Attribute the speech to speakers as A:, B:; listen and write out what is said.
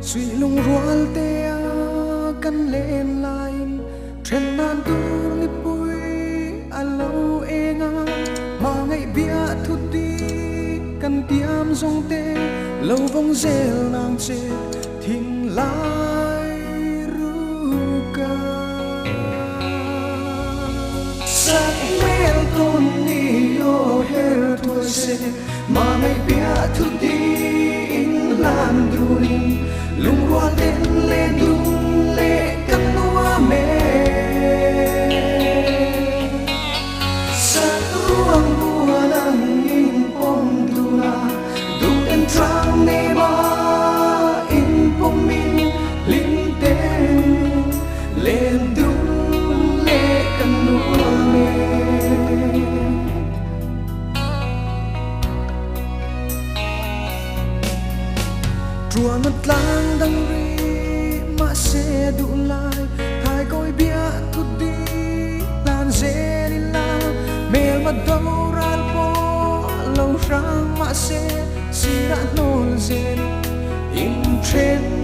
A: suy lung rual te kan len lai chen nan tu li pui alo enga ma ngai bia thu ti kan tiam song te lo vong zel nang che thing lai ru ka sắc mel ton ni yo her tu se ma ngai bia thu ti in lam du ling lung rua ten le dung le kan nua me sa ruang bua nang in pom tu na du en trang ne ba in pom min ling ten le dung le kan nua me chùa ngất lang đăng ri mà xe đủ lại hai coi bia thu đi lan dễ đi la mel mà đâu ra po lâu rang mà xe si đã nôn dên in trên